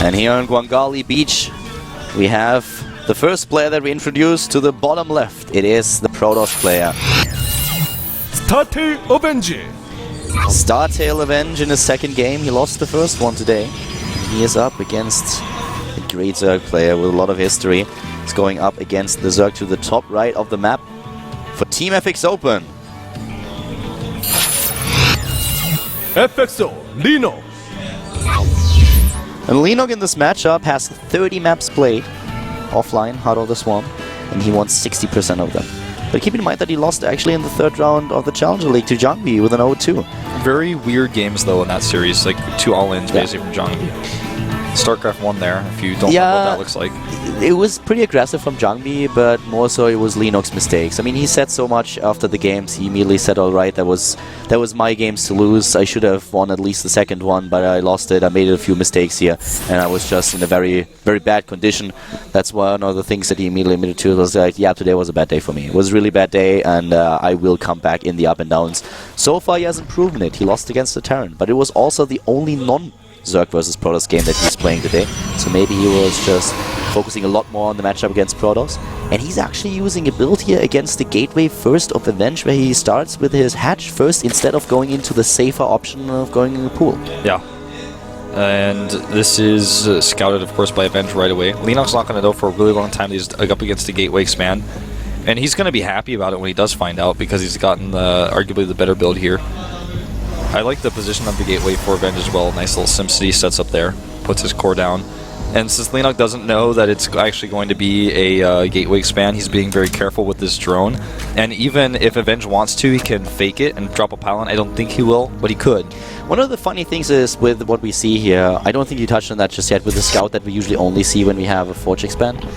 And here on Gwangali Beach, we have the first player that we introduced to the bottom left. It is the Protoss player. Startail Avenge. Startail Avenge in his second game. He lost the first one today. He is up against a great Zerg player with a lot of history. He's going up against the Zerg to the top right of the map for Team FX Open. FXO Leenock. And Leenock in this matchup has 30 maps played offline, Heart of the Swarm, and he won 60% of them. But keep in mind that he lost actually in the third round of the Challenger League to Jongbi with an 0-2. Very weird games though in that series, like 2 all-ins basically from Jongbi. Starcraft won there, if you don't know what that looks like. It was pretty aggressive from Jongbi, but more so it was Leenock's mistakes. I mean, he said so much after the games. He immediately said, alright, that was my games to lose. I should have won at least the second one, but I lost it. I made a few mistakes here, and I was just in a very, very bad condition. That's one of the things that he immediately admitted to. Was like, yeah, today was a bad day for me. It was a really bad day, and I will come back in the up and downs. So far, he hasn't proven it. He lost against the Terran, but it was also the only Zerg versus Protoss game that he's playing today. So maybe he was just focusing a lot more on the matchup against Protoss. And he's actually using a build here against the gateway first of Avenge, where he starts with his hatch first instead of going into the safer option of going in the pool. Yeah. And this is scouted, of course, by Avenge right away. Leenock's not going to know for a really long time that he's up against the gateway expand. And he's going to be happy about it when he does find out, because he's gotten arguably the better build here. I like the position of the gateway for Avenge as well. Nice little SimCity sets up there, puts his core down. And since Leenock doesn't know that it's actually going to be a gateway expand, he's being very careful with this drone. And even if Avenge wants to, he can fake it and drop a pylon. I don't think he will, but he could. One of the funny things is with what we see here, I don't think you touched on that just yet, with the scout that we usually only see when we have a Forge expand.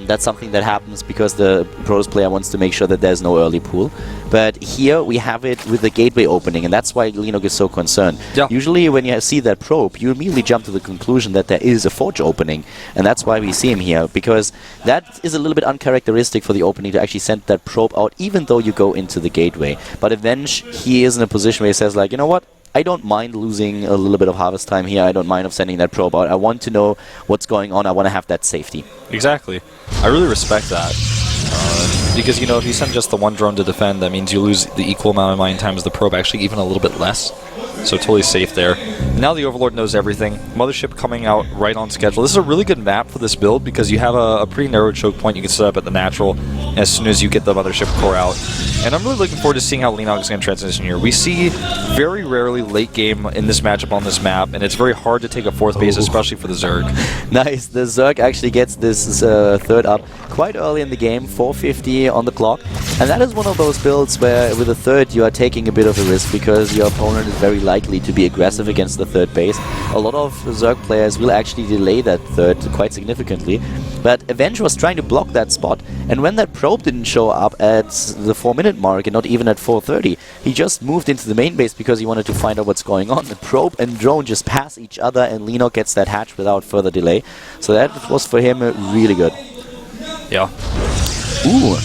That's something that happens because the Protoss player wants to make sure that there's no early pool. But here we have it with the gateway opening, and that's why Leenock is so concerned. Yeah. Usually when you see that probe, you immediately jump to the conclusion that there is a Forge opening, and that's why we see him here, because that is a little bit uncharacteristic for the opening to actually send that probe out, even though you go into the gateway. But Avenge, he is in a position where he says, like, you know what? I don't mind losing a little bit of harvest time here. I don't mind of sending that probe out. I want to know what's going on. I want to have that safety. Exactly. I really respect that. Because, you know, if you send just the one drone to defend, that means you lose the equal amount of mine times the probe, actually even a little bit less. So totally safe there. Now the Overlord knows everything. Mothership coming out right on schedule. This is a really good map for this build because you have a pretty narrow choke point you can set up at the natural as soon as you get the Mothership core out. And I'm really looking forward to seeing how Leenock is going to transition here. We see very rarely late game in this matchup on this map, and it's very hard to take a fourth base, especially for the Zerg. Nice. The Zerg actually gets this third up quite early in the game, 4:50 on the clock. And that is one of those builds where with a third you are taking a bit of a risk because your opponent is very likely to be aggressive against the third base. A lot of Zerg players will actually delay that third quite significantly. But Avenge was trying to block that spot, and when that probe didn't show up at the 4-minute mark and not even at 4:30, he just moved into the main base because he wanted to find out what's going on. The probe and drone just pass each other, and Leenock gets that hatch without further delay. So that was for him really good. Yeah. Ooh.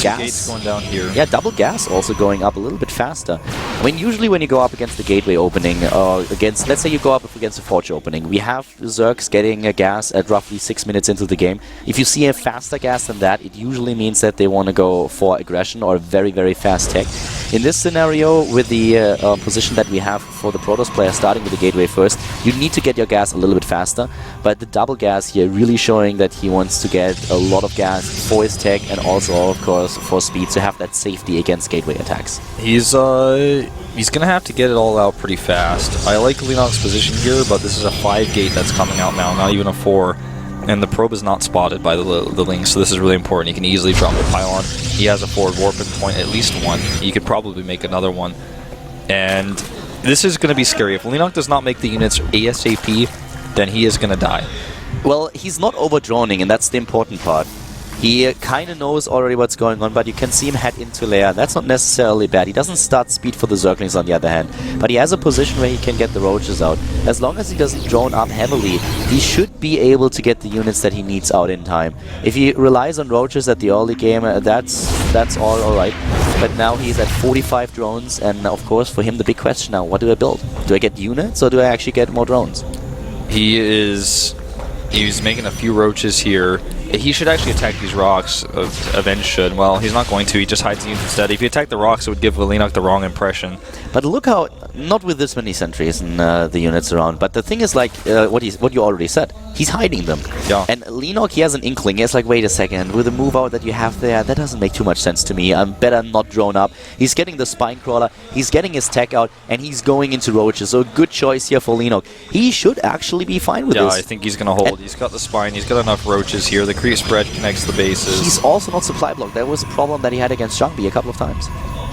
Gas. Gates going down here. Yeah, double gas also going up a little bit faster. I mean, usually when you go up against the gateway opening, or against, let's say you go up against a Forge opening, we have Zergs getting a gas at roughly 6 minutes into the game. If you see a faster gas than that, it usually means that they want to go for aggression or very, very fast tech. In this scenario, with the position that we have for the Protoss player starting with the gateway first, you need to get your gas a little bit faster, but the double gas here really showing that he wants to get a lot of gas for his tech and also, of course, for speed to have that safety against gateway attacks. He's gonna have to get it all out pretty fast. I like Leenock's position here, but this is a 5 gate that's coming out now, not even a 4. And the probe is not spotted by the link, so this is really important. He can easily drop the pylon. He has a forward warping point, at least one. He could probably make another one. And this is going to be scary. If Leenock does not make the units ASAP, then he is going to die. Well, he's not over-droning, and that's the important part. He kind of knows already what's going on, but you can see him head into lair. That's not necessarily bad. He doesn't start speed for the Zerglings on the other hand, but he has a position where he can get the roaches out. As long as he doesn't drone up heavily, he should be able to get the units that he needs out in time. If he relies on roaches at the early game, that's all alright. But now he's at 45 drones, and of course for him the big question now, what do I build? Do I get units or do I actually get more drones? He's making a few roaches here. He should actually attack these rocks. Avenge should. Well, he's not going to. He just hides the units instead. If he attacked the rocks, it would give Leenock the wrong impression. But look how, not with this many sentries and the units around, but the thing is like what you already said. He's hiding them. Yeah. And Leenock, he has an inkling. It's like, wait a second, with the move out that you have there, that doesn't make too much sense to me. I'm better not drone up. He's getting the spine crawler, he's getting his tech out, and he's going into roaches. So good choice here for Leenock. He should actually be fine with this. Yeah, I think he's going to hold. And he's got the spine, he's got enough roaches here. The creep spread connects the bases. He's also not supply blocked. That was a problem that he had against Zhangbi a couple of times.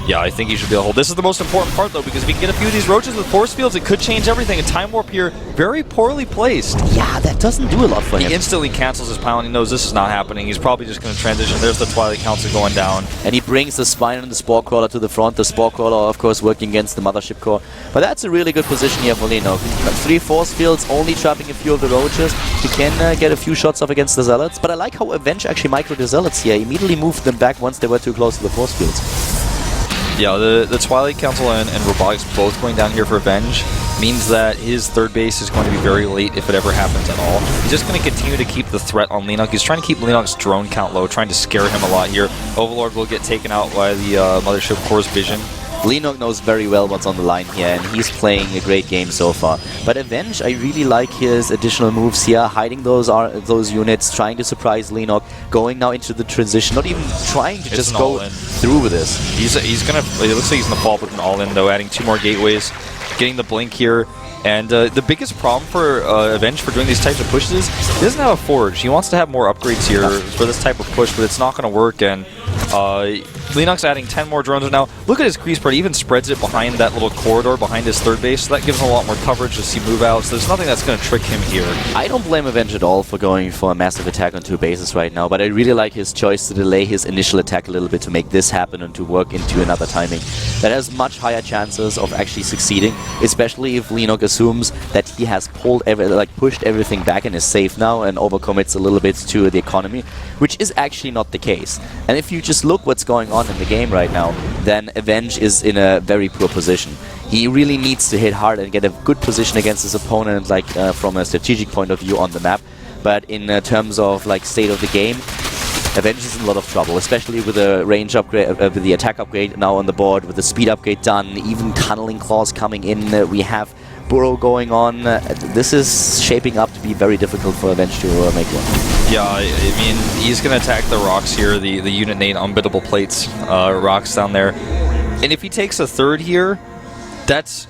Yeah, I think he should be able to hold. This is the most important part, though, because if we can get a few of these roaches with force fields, it could change everything. And Time Warp here, very poorly placed. Yeah, that doesn't do a lot for him. He instantly cancels his pile, and he knows this is not happening. He's probably just going to transition. There's the Twilight Council going down. And he brings the Spine and the Spore Crawler to the front. The Spore Crawler, of course, working against the Mothership Core. But that's a really good position here for Leenock. 3 force fields, only trapping a few of the roaches. He can get a few shots off against the Zealots. But I like how Avenge actually microed the Zealots here. Immediately moved them back once they were too close to the force fields. Yeah, the Twilight Council and Robotics both going down here for Avenge means that his third base is going to be very late if it ever happens at all. He's just going to continue to keep the threat on Leenock. He's trying to keep Leenock's drone count low, trying to scare him a lot here. Overlord will get taken out by the Mothership Core's vision. Leenock knows very well what's on the line here, and he's playing a great game so far. But Avenge, I really like his additional moves here, hiding those units, trying to surprise Leenock, going now into the transition, not even trying to just go through with this. He's gonna. It looks like he's gonna fall with an all-in though, adding 2 more gateways, getting the blink here. And the biggest problem for Avenge for doing these types of pushes is he doesn't have a forge. He wants to have more upgrades here for this type of push, but it's not going to work. And Leenock's adding 10 more drones now. Look at his crease spread. He even spreads it behind that little corridor behind his third base. So that gives him a lot more coverage to see move outs. So there's nothing that's going to trick him here. I don't blame Avenge at all for going for a massive attack on 2 bases right now, but I really like his choice to delay his initial attack a little bit to make this happen and to work into another timing. That has much higher chances of actually succeeding, especially if Leenock assumes that he has pushed everything back and is safe now and overcommits a little bit to the economy, which is actually not the case. And if you just look what's going on in the game right now, then Avenge is in a very poor position. He really needs to hit hard and get a good position against his opponent, like from a strategic point of view on the map. But in terms of like state of the game, Avenge is in a lot of trouble, especially with the range upgrade, with the attack upgrade now on the board, with the speed upgrade done, even tunneling claws coming in. We have Burrow going on. This is shaping up to be very difficult for Avenge to make one. Yeah, I mean, he's going to attack the rocks here, the Unit 8 unbiddable plates, rocks down there. And if he takes a third here, that's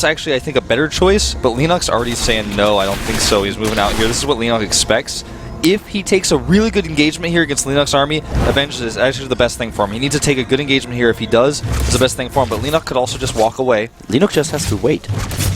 actually, I think, a better choice. But Leenock's already saying, no, I don't think so. He's moving out here. This is what Leenock expects. If he takes a really good engagement here against Leenock's army, Avenge is actually the best thing for him. He needs to take a good engagement here. If he does, it's the best thing for him. But Leenock could also just walk away. Leenock just has to wait.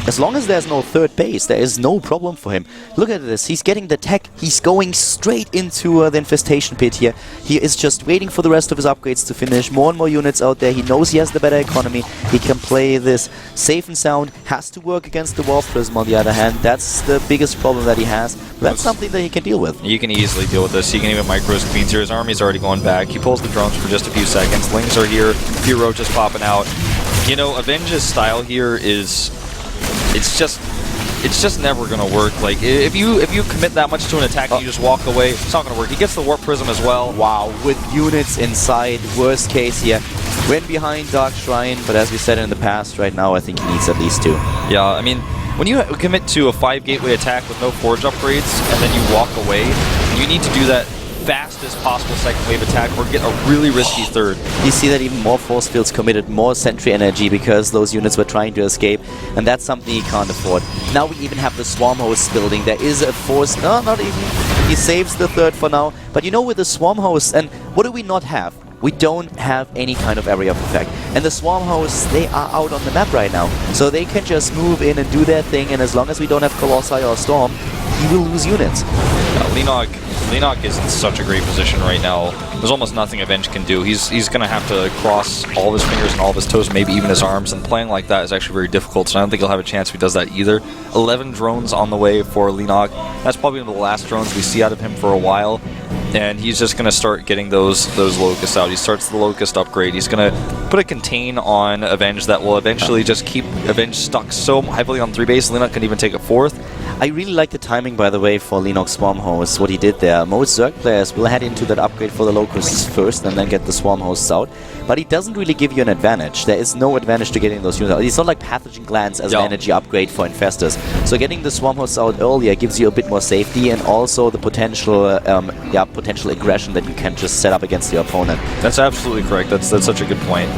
As long as there's no third base, there is no problem for him. Look at this. He's getting the tech. He's going straight into the infestation pit here. He is just waiting for the rest of his upgrades to finish. More and more units out there. He knows he has the better economy. He can play this safe and sound. Has to work against the Wolf Prism on the other hand. That's the biggest problem that he has. That's something that he can deal with. You can easily deal with this. He can even micro his queens here. His army's already going back. He pulls the drones for just a few seconds. Lings are here. A few roaches popping out. You know, Avenge's style here is... It's just never gonna work. Like if you commit that much to an attack and you just walk away, it's not gonna work. He gets the Warp Prism as well. Wow, with units inside, worst case here. Went behind Dark Shrine, but as we said in the past, right now I think he needs at least 2. Yeah, I mean, when you commit to a 5 gateway attack with no forge upgrades and then you walk away, you need to do that fast as possible second wave attack or get a really risky third. You see that even more force fields committed, more sentry energy because those units were trying to escape, and that's something he can't afford. Now we even have the Swarm Host building. There is a force... No, not even. He saves the third for now. But you know, with the Swarm Host, and what do we not have? We don't have any kind of area of effect. And the Swarm Hosts, they are out on the map right now. So they can just move in and do their thing, and as long as we don't have Colossi or Storm, he will lose units. Leenock is in such a great position right now. There's almost nothing Avenge can do. He's going to have to cross all of his fingers and all of his toes, maybe even his arms, and playing like that is actually very difficult, so I don't think he'll have a chance if he does that either. 11 drones on the way for Leenock. That's probably one of the last drones we see out of him for a while. and he's just going to start getting those Locusts out. He starts the Locust upgrade. He's going to put a contain on Avenge that will eventually just keep Avenge stuck so heavily on 3 base. Leenock can even take a 4th. I really like the timing, by the way, for Leenock's Swarm Host, what he did there. Most Zerg players will head into that upgrade for the Locusts first and then get the Swarm Hosts out. But he doesn't really give you an advantage. There is no advantage to getting those units out. It's not like Pathogen Glands as an energy upgrade for Infestors. So getting the Swarm Hosts out earlier gives you a bit more safety and also the potential potential aggression that you can just set up against your opponent. That's absolutely correct. That's such a good point.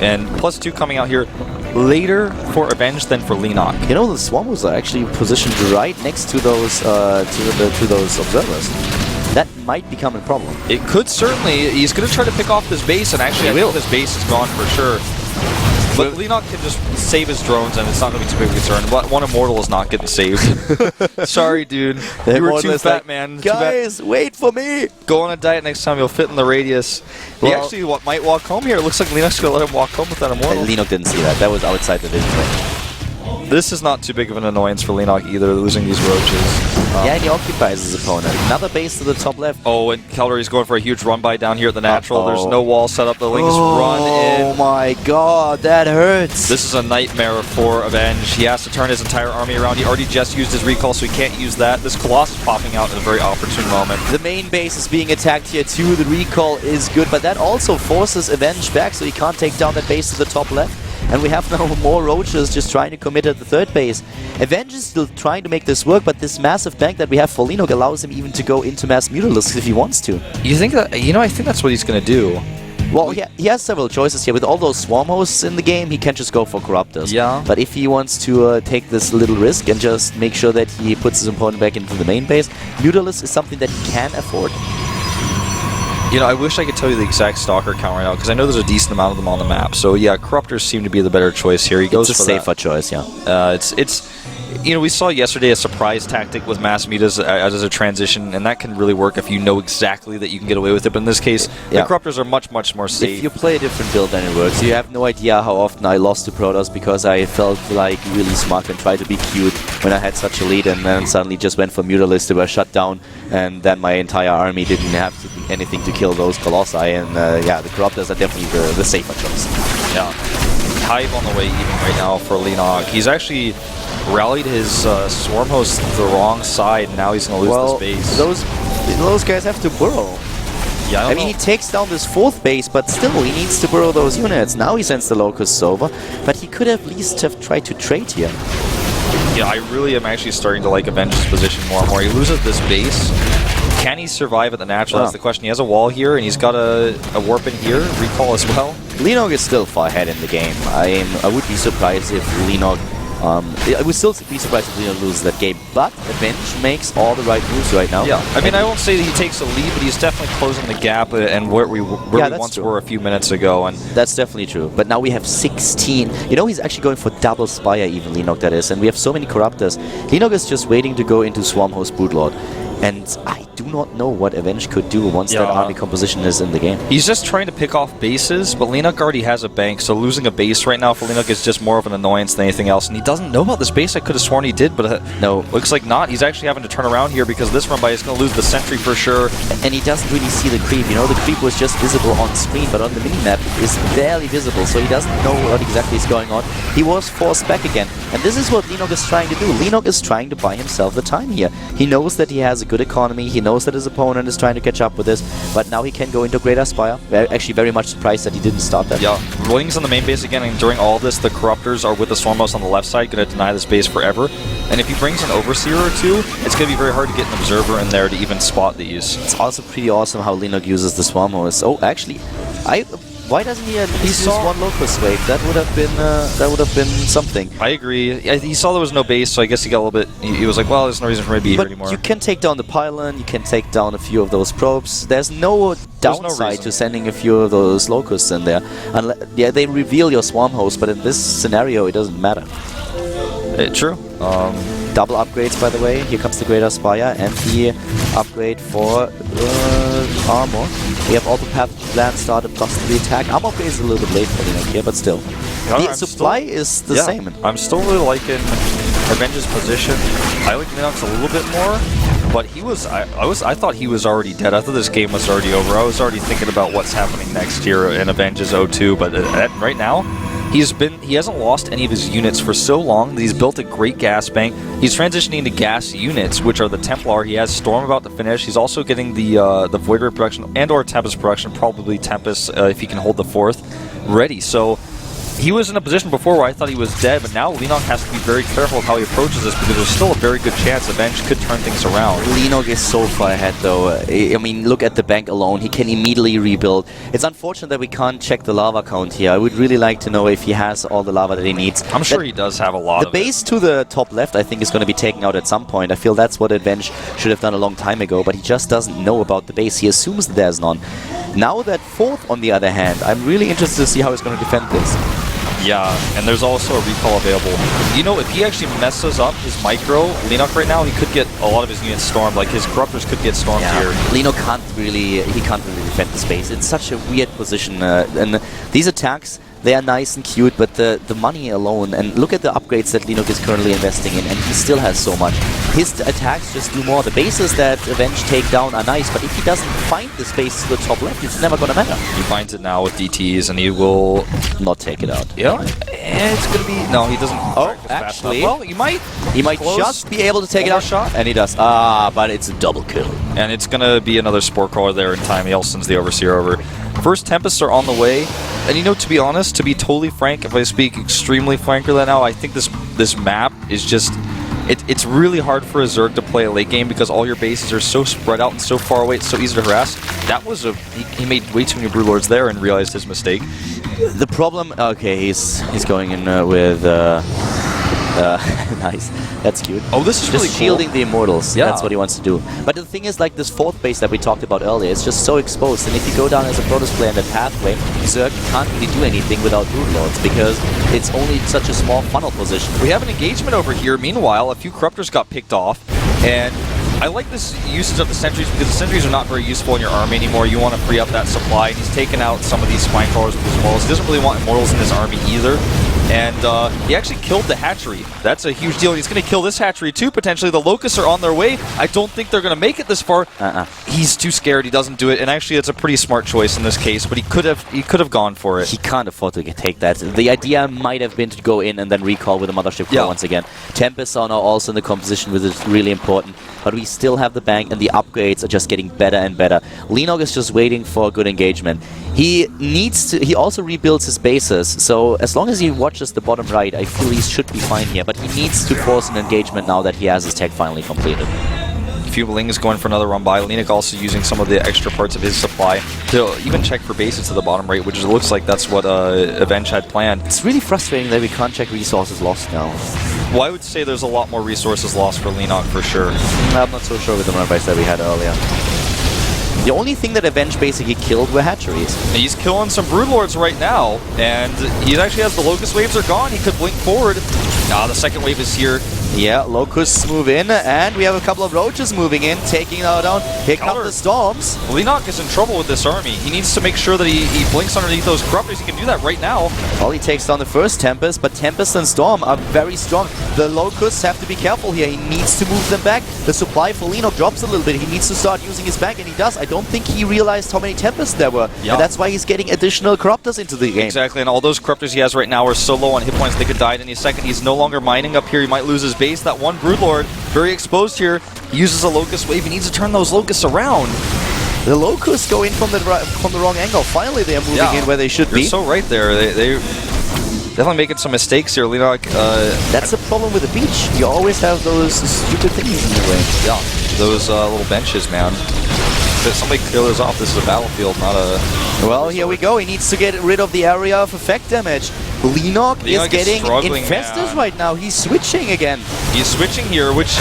And +2 coming out here later for Avenge than for Leenock. You know, the Swarm Hosts are actually positioned right next to those to those observers. That might become a problem. It could certainly. He's going to try to pick off this base, and actually I think this base is gone for sure. But Leenock can just save his drones, and it's not going to be too big of a concern. But one Immortal is not getting saved. Sorry, dude. You were too fat, man. Guys, wait for me. Go on a diet next time. You'll fit in the radius. He actually might walk home here. It looks like Leenock's going to let him walk home with that Immortal. Leenock didn't see that. That was outside the vision range. This is not too big of an annoyance for Leenock either, losing these roaches. Yeah, and he occupies his opponent. Another base to the top left. Oh, and Calgary's going for a huge run-by down here at the natural. There's no wall set up. The Lings run in. Oh my god, that hurts. This is a nightmare for Avenge. He has to turn his entire army around. He already just used his recall, so he can't use that. This Colossus popping out at a very opportune moment. The main base is being attacked here too. The recall is good, but that also forces Avenge back, so he can't take down that base to the top left. And we have now more roaches just trying to commit at the 3rd base. Avenge is still trying to make this work, but this massive bank that we have for Leenock allows him even to go into mass Mutalisks if he wants to. You think that? You know, I think that's what he's going to do. Well, he has several choices here. With all those Swarm Hosts in the game, he can just go for Corruptors. Yeah. But if he wants to take this little risk and just make sure that he puts his opponent back into the main base, Mutalisk is something that he can afford. You know, I wish I could tell you the exact Stalker count right now, because I know there's a decent amount of them on the map. So yeah, Corruptors seem to be the better choice here. He goes for that. It's a safer choice, yeah. It's you know, we saw yesterday a surprise tactic with mass mutas as a transition, and that can really work if you know exactly that you can get away with it. But in this case, the Corruptors are much more safe. If you play a different build, then it works. You have no idea how often I lost to Protoss because I felt like really smart and tried to be cute when I had such a lead, and then suddenly just went for Mutalisk. They were shut down, and then my entire army didn't have to do anything to kill those Colossi. And yeah, the Corruptors are definitely the safer choice. Yeah. Hive on the way even right now for Leenock. He's actually rallied his Swarm Host to the wrong side, and now he's going to lose this base. Those guys have to burrow. Yeah, I mean, he takes down this 4th base, but still, he needs to burrow those units. Now he sends the Locusts over, but he could at least have tried to trade here. Yeah, I really am actually starting to like Avenge's position more and more. He loses this base. Can he survive at the natural? That's the question. He has a wall here, and he's got a warp in here, recall as well. Leenock is still far ahead in the game. I would be surprised if Leenock... I would still be surprised if Leenock loses that game, but Avenge makes all the right moves right now. Yeah, I mean, I won't say that he takes a lead, but he's definitely closing the gap and where we once were a few minutes ago. And that's definitely true. But now we have 16. You know, he's actually going for double Spire even, Leenock, that is. And we have so many Corruptors. Leenock is just waiting to go into Swarm Host Broodlord. And I do not know what Avenge could do once that army composition is in the game. He's just trying to pick off bases, but Leenock already has a bank, so losing a base right now for Leenock is just more of an annoyance than anything else. And he doesn't know about this base. I could have sworn he did, but no, looks like not. He's actually having to turn around here because this run-by is going to lose the sentry for sure. And he doesn't really see the creep. You know, the creep was just visible on screen, but on the minimap it is barely visible, so he doesn't know what exactly is going on. He was forced back again. And this is what Leenock is trying to do. Leenock is trying to buy himself the time here. He knows that he has a good economy. He knows that his opponent is trying to catch up with this, but now he can go into Greater Spire. We're actually very much surprised that he didn't start that. Yeah, Wings on the main base again, and during all this, the Corruptors are with the Swarm Host on the left side, going to deny this base forever. And if he brings an Overseer or two, it's going to be very hard to get an Observer in there to even spot these. It's also pretty awesome how Leenock uses the Swarm Host. Oh, actually, why doesn't he at least use one Locust Wave? That would have been something. I agree. He saw there was no base, so I guess he got a little bit. He was like, "Well, there's no reason for me to be here anymore." You can take down the pylon. You can take down a few of those probes. There's no downside to sending a few of those Locusts in there. Yeah, they reveal your Swarm Host, but in this scenario, it doesn't matter. True. Double upgrades, by the way. Here comes the Greater Spire and the upgrade for armor. We have all the Pathogen Glands started plus the attack. Armor upgrade is a little bit late for Leenock here, but still. The supply is the same. I'm still really liking Avenge's position. I like Leenock's a little bit more. but he was. I thought he was already dead. I thought this game was already over. I was already thinking about what's happening next year in Avenge's 0-2. But right now, he hasn't lost any of his units for so long that he's built a great gas bank. He's transitioning to gas units, which are the Templar. He has Storm about to finish. He's also getting the Void Ray production and/or Tempest production, probably Tempest if he can hold the 4th, ready. So he was in a position before where I thought he was dead, but now Leenock has to be very careful of how he approaches this because there's still a very good chance Avenge could turn things around. Leenock is so far ahead though. I mean, look at the bank alone. He can immediately rebuild. It's unfortunate that we can't check the lava count here. I would really like to know if he has all the lava that he needs. I'm sure he does have a lot of it. The base to the top left, I think, is going to be taken out at some point. I feel that's what Avenge should have done a long time ago, but he just doesn't know about the base. He assumes that there's none. Now that 4th, on the other hand, I'm really interested to see how he's going to defend this. Yeah, and there's also a recall available. You know, if he actually messes up his micro, Leenock right now, he could get a lot of his units stormed. Like, his Corruptors could get stormed here. Leenock can't really defend the space. It's such a weird position. And these attacks, they are nice and cute, but the money alone, and look at the upgrades that Leenock is currently investing in, and he still has so much. His attacks just do more. The bases that Avenge take down are nice, but if he doesn't find the space to the top left, it's never going to matter. He finds it now with DTs, and he will not take it out. Yeah, and it's going to be... No, he doesn't. Oh, actually... Well, he might just be able to take it out. Shot. And he does. But it's a double kill. And it's going to be another Spore Crawler there in time. He also sends the Overseer over. First Tempests are on the way. And you know, to be honest, to be totally frank, if I speak extremely frankly right now, I think this map is just... It's really hard for a Zerg to play a late game because all your bases are so spread out and so far away, it's so easy to harass. That was he made way too many Broodlords there and realized his mistake. The problem... Okay, he's going in with... nice. That's cute. Oh, this is really just shielding cool. The Immortals. Yeah. That's what he wants to do. But the thing is, like, this 4th base that we talked about earlier, it's just so exposed. And if you go down as a Protoss player in that pathway, Zerg can't really do anything without Broodlords because it's only such a small funnel position. We have an engagement over here. Meanwhile, a few Corruptors got picked off, and I like this usage of the Sentries because the Sentries are not very useful in your army anymore. You want to free up that supply, and he's taken out some of these Spine Crawlers with his Immortals. He doesn't really want Immortals in his army either. And he actually killed the hatchery. That's a huge deal. He's going to kill this hatchery too, potentially. The Locusts are on their way. I don't think they're going to make it this far. He's too scared. He doesn't do it. And actually, it's a pretty smart choice in this case, but he could have gone for it. He can't afford to take that. The idea might have been to go in and then recall with a Mothership Core once again. Tempests are now also in the composition, which is really important. But we still have the bank, and the upgrades are just getting better and better. Leenock is just waiting for a good engagement. He needs to... He also rebuilds his bases, so as long as he watches the bottom right, I feel he should be fine here. But he needs to force an engagement now that he has his tech finally completed. Fueling is going for another run by. Leenock also using some of the extra parts of his supply to even check for bases to the bottom right, which looks like that's what Avenge had planned. It's really frustrating that we can't check resources lost now. Well, I would say there's a lot more resources lost for Leenock for sure. I'm not so sure with the run bys that we had earlier. The only thing that Avenge basically killed were hatcheries. He's killing some Broodlords right now, and he actually has the Locust waves are gone. He could blink forward. The second wave is here. Yeah, Locusts move in, and we have a couple of Roaches moving in, taking now down. Here come the Storms. Leenock is in trouble with this army. He needs to make sure that he blinks underneath those Corruptors. He can do that right now. Well, he takes down the first Tempest, but Tempest and Storm are very strong. The Locusts have to be careful here. He needs to move them back. The supply for Leenock drops a little bit. He needs to start using his bank, and he does. I don't think he realized how many Tempests there were. Yeah. And that's why he's getting additional Corruptors into the game. Exactly, and all those Corruptors he has right now are so low on hit points they could die at any second. He's no longer mining up here. He might lose his base. That one Broodlord, very exposed here. He uses a Locust wave. He needs to turn those Locusts around. The Locusts go in from the wrong angle. Finally, they are moving in where they should be. You're so right there. They definitely making some mistakes here. Leenock. That's the problem with the beach. You always have those stupid things in the way. Yeah, those little benches, man. If somebody kill those off, this is a battlefield, not a... Well, here we go. He needs to get rid of the area of effect damage. Leenock is getting infested right now. He's switching again. He's switching here, which...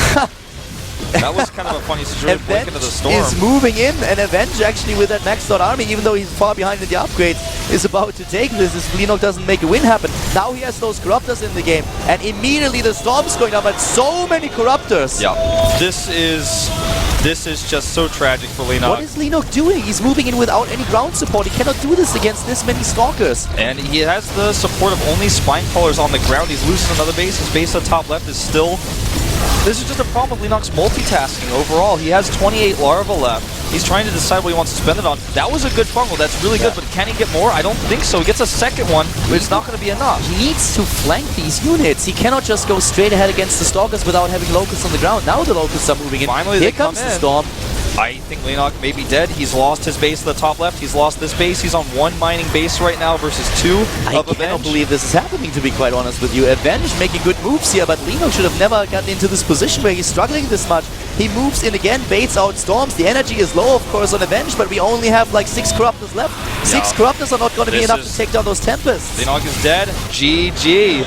That was kind of a funny situation. Avenge into the storm. is moving in, and Avenge actually with that maxed out army, even though he's far behind in the upgrades, is about to take this if Leenock doesn't make a win happen. Now he has those Corruptors in the game, and immediately the Storm's going down, but so many Corruptors. Yeah, this is just so tragic for Leenock. What is Leenock doing? He's moving in without any ground support. He cannot do this against this many Stalkers. And he has the support of only Spine Crawlers on the ground. He's losing another base. His base on top left is still This is just a problem with Leenock's multitasking overall. He has 28 larva left. He's trying to decide what he wants to spend it on. That was a good fungal. That's really good, but can he get more? I don't think so. He gets a second one, but it's not going to be enough. He needs to flank these units. He cannot just go straight ahead against the Stalkers without having Locusts on the ground. Now the Locusts are moving in. Finally, Here they comes come the in. Storm. I think Leenock may be dead. He's lost his base to the top left. He's lost this base. He's on one mining base right now versus two I of cannot Avenge. believe this is happening, to be quite honest with you. Avenge making good moves here, but Leenock should have never gotten into this position where he's struggling this much. He moves in again, baits out Storms. The energy is low, of course, on Avenge, but we only have like 6 Corruptors left. 6 Corruptors are not going to be enough to take down those Tempests. Leenock is dead. GG.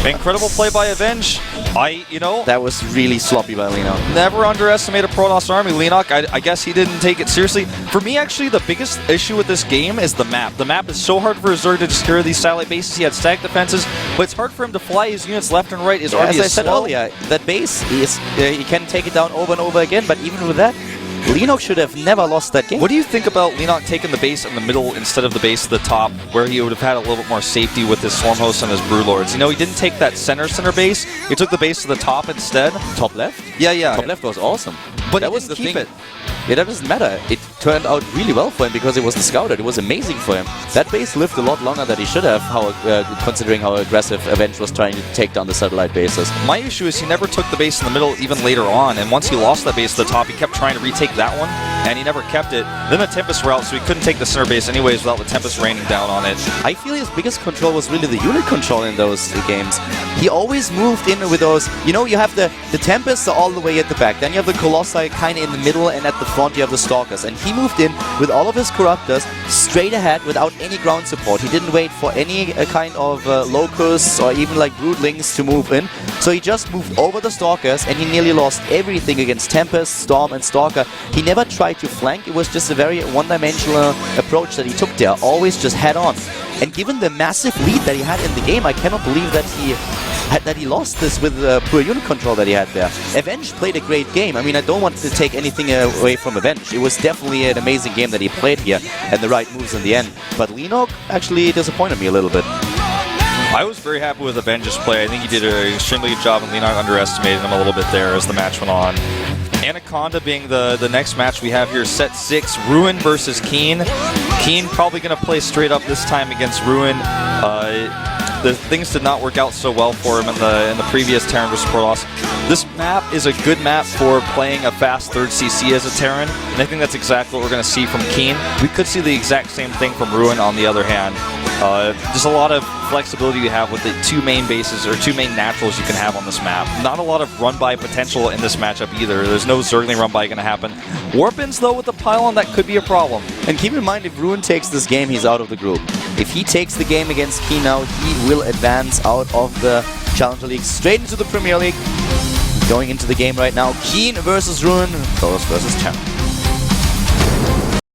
Incredible play by Avenge. That was really sloppy by Leenock. Never underestimate a Protoss army. Leenock, I guess he didn't take it seriously. For me, actually, the biggest issue with this game is the map. The map is so hard for Zerg to secure these satellite bases. He had stack defenses, but it's hard for him to fly his units left and right. His army as I is said slow. earlier, that base, he can take it down over and over again, but even with that, Leenock should have never lost that game. What do you think about Leenock taking the base in the middle instead of the base at the top, where he would have had a little bit more safety with his Swarm Hosts and his Brood Lords? You know, he didn't take that center base. He took the base to the top instead. Top left? Yeah. Top left was awesome. But that he was the didn't thing. keep Yeah, that doesn't matter. It turned out really well for him because it wasn't scouted. It was amazing for him. That base lived a lot longer than he should have, considering how aggressive Avenge was trying to take down the satellite bases. My issue is he never took the base in the middle even later on, and once he lost that base at the top, he kept trying to retake that one, and he never kept it. Then the Tempest were out, so he couldn't take the center base anyways without the Tempest raining down on it. I feel his biggest control was really the unit control in those games. He always moved in with those, you know, you have the Tempests are all the way at the back, then you have the Colossi kind of in the middle, and at the front you have the Stalkers. And he moved in with all of his Corruptors straight ahead without any ground support. He didn't wait for any kind of Locusts or even like Broodlings to move in. So he just moved over the Stalkers, and he nearly lost everything against Tempest, Storm, and Stalker. He never tried to flank. It was just a very one-dimensional approach that he took there, always just head on. And given the massive lead that he had in the game, I cannot believe that he lost this with the poor unit control that he had there. Avenge played a great game. I mean, I don't want to take anything away from Avenge. It was definitely an amazing game that he played here, and the right moves in the end. But Leenock actually disappointed me a little bit. I was very happy with Avenge's play. I think he did an extremely good job, and Leenock underestimated him a little bit there as the match went on. Anaconda being the next match we have here, set 6, Ruin versus Keen. Keen probably going to play straight up this time against Ruin. The things did not work out so well for him in the previous Terran vs Protoss. This map is a good map for playing a fast 3rd CC as a Terran, and I think that's exactly what we're going to see from Keen. We could see the exact same thing from Ruin on the other hand. There's a lot of flexibility you have with the 2 main bases, or 2 main naturals you can have on this map. Not a lot of run-by potential in this matchup either. There's no Zergling run-by going to happen. Warpins, though, with the pylon, that could be a problem. And keep in mind, if Ruin takes this game, he's out of the group. If he takes the game against Keen now, he will advance out of the Challenger League straight into the Premier League. Going into the game right now, Keen versus Ruin, Protoss versus Terran.